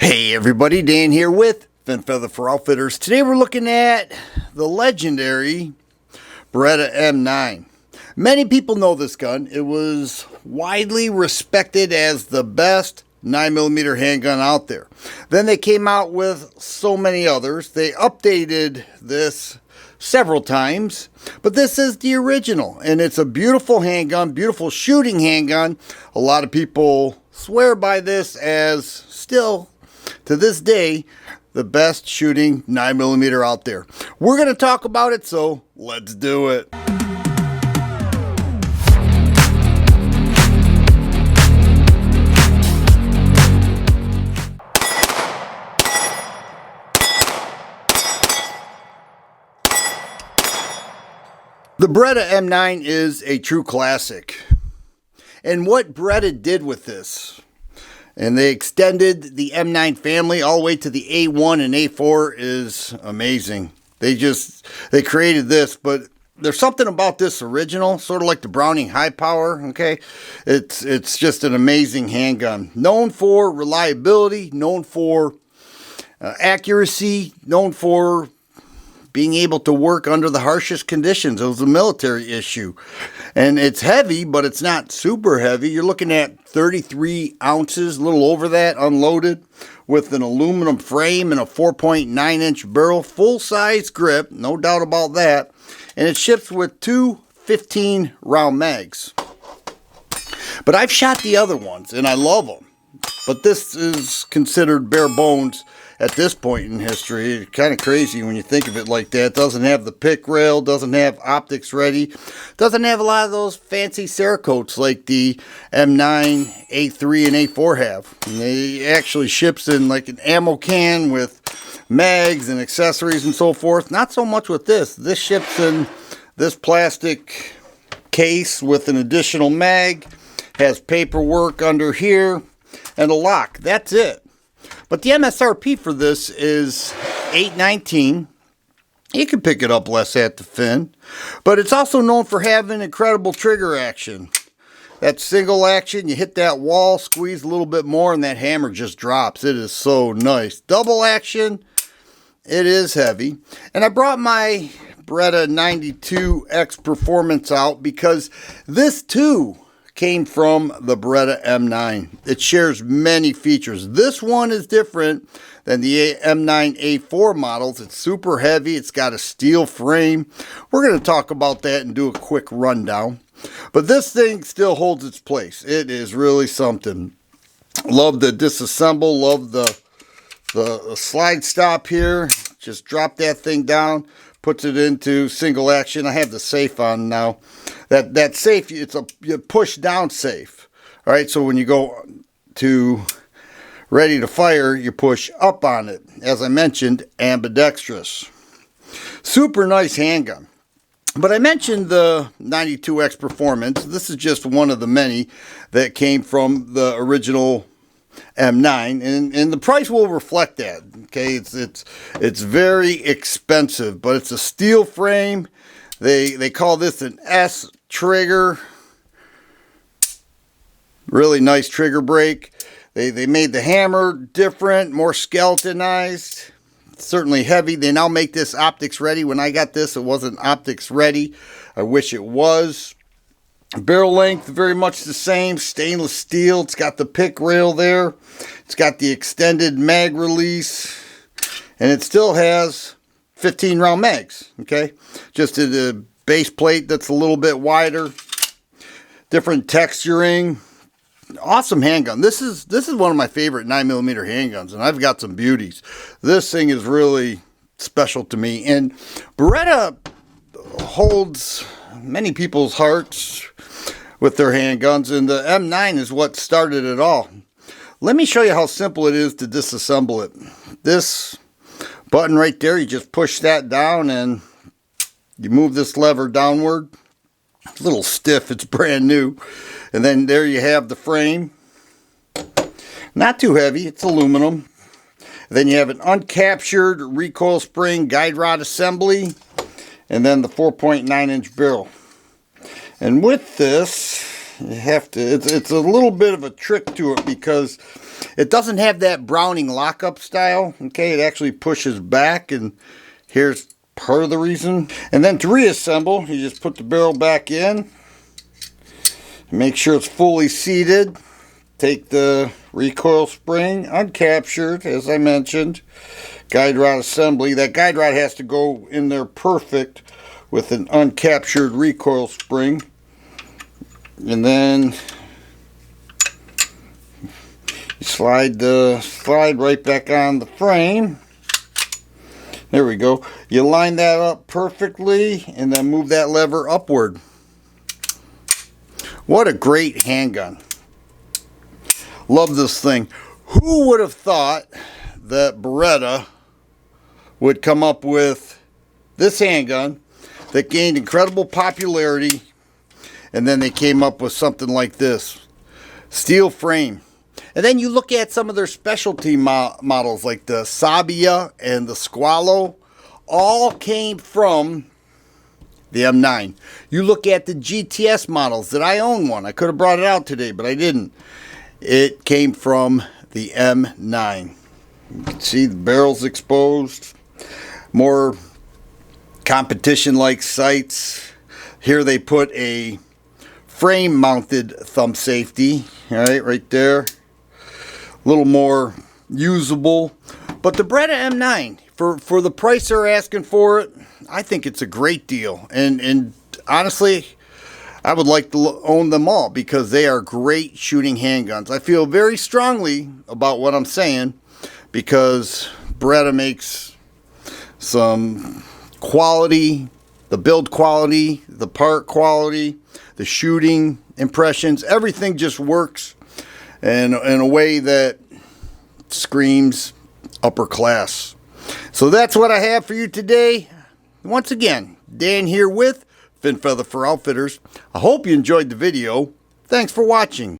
Hey everybody, Dan here with Fin Feather for Outfitters. Today we're looking at the legendary Beretta M9. Many people know this gun. It was widely respected as the best 9mm handgun out there. Then they came out with so many others. They updated this several times, but this is the original, and it's a beautiful handgun, beautiful shooting handgun. A lot of people swear by this as still, to this day, the best shooting 9mm out there. We're going to talk about it, so let's do it. The Beretta M9 is a true classic. And what Beretta did with this, and they extended the M9 family all the way to the A1 and A4, is amazing. They created this, but there's something about this original, sort of like the Browning High Power, okay? It's just an amazing handgun. Known for reliability, known for accuracy, known for being able to work under the harshest conditions. It was a military issue. And it's heavy, but it's not super heavy. You're looking at 33 ounces, a little over that, unloaded, with an aluminum frame and a 4.9-inch barrel. Full-size grip, no doubt about that. And it ships with two 15-round mags. But I've shot the other ones, and I love them. But this is considered bare bones at this point in history. It's kind of crazy when you think of it like that. It doesn't have the pick rail, doesn't have optics ready, doesn't have a lot of those fancy Cerakotes like the M9, A3, and A4 have. And it actually ships in like an ammo can with mags and accessories and so forth. Not so much with this. This ships in this plastic case with an additional mag, has paperwork under here, and a lock. That's it. But the MSRP for this is $819. You can pick it up less at the fin. But it's also known for having incredible trigger action. That single action, you hit that wall, squeeze a little bit more, and that hammer just drops. It is so nice. Double action, it is heavy. And I brought my Beretta 92X Performance out because this too came from the Beretta M9. It shares many features. This one is different than the M9A4 models. It's super heavy. It's got a steel frame. We're going to talk about that and do a quick rundown. But this thing still holds its place. It is really something. Love the disassemble. Love the slide stop here. Just drop that thing down. Puts it into single action. I have the safe on now. That safe, it's a push down safe. All right, so when you go to ready to fire, you push up on it. As I mentioned, ambidextrous. Super nice handgun. But I mentioned the 92X Performance. This is just one of the many that came from the original M9, and the price will reflect that. Okay, it's very expensive, but it's a steel frame. They call this an S trigger. Really nice trigger break. They made the hammer different, more skeletonized. Certainly heavy. They now make this optics ready. When I got this, it wasn't optics ready. I wish it was. Barrel length, very much the same. Stainless steel. It's got the pick rail there. It's got the extended mag release. And it still has 15-round mags. Okay? Just a base plate that's a little bit wider. Different texturing. Awesome handgun. This is one of my favorite 9mm handguns, and I've got some beauties. This thing is really special to me. And Beretta holds many people's hearts with their handguns, and the M9 is what started it all. Let me show you how simple it is to disassemble it. This button right there, you just push that down and you move this lever downward. It's a little stiff, it's brand new. And then there you have the frame. Not too heavy, it's aluminum. Then you have an uncaptured recoil spring guide rod assembly, and then the 4.9-inch barrel. And with this, You have to, it's a little bit of a trick to it because it doesn't have that Browning lockup style. Okay, it actually pushes back, and here's part of the reason. And then to reassemble, you just put the barrel back in, make sure it's fully seated. Take the recoil spring, uncaptured, as I mentioned, guide rod assembly. That guide rod has to go in there perfect with an uncaptured recoil spring. And then you slide right back on the frame. There we go. You line that up perfectly and then move that lever upward. What a great handgun. Love this thing. Who would have thought that Beretta would come up with this handgun that gained incredible popularity, and then they came up with something like this. Steel frame. And then you look at some of their specialty models like the Sabia and the Squalo, all came from the M9. You look at the GTS models that I own one. I could have brought it out today, but I didn't. It came from the M9. You can see the barrel's exposed. More competition-like sights. Here they put a frame-mounted thumb safety. All right there. A little more usable. But the Beretta M9, for the price they're asking for it, I think it's a great deal. And honestly, I would like to own them all because they are great shooting handguns. I feel very strongly about what I'm saying because Beretta makes some quality, the build quality, the part quality, the shooting impressions. Everything just works in a way that screams upper class. So that's what I have for you today. Once again, Dan here with Fin Feather for Outfitters. I hope you enjoyed the video. Thanks for watching.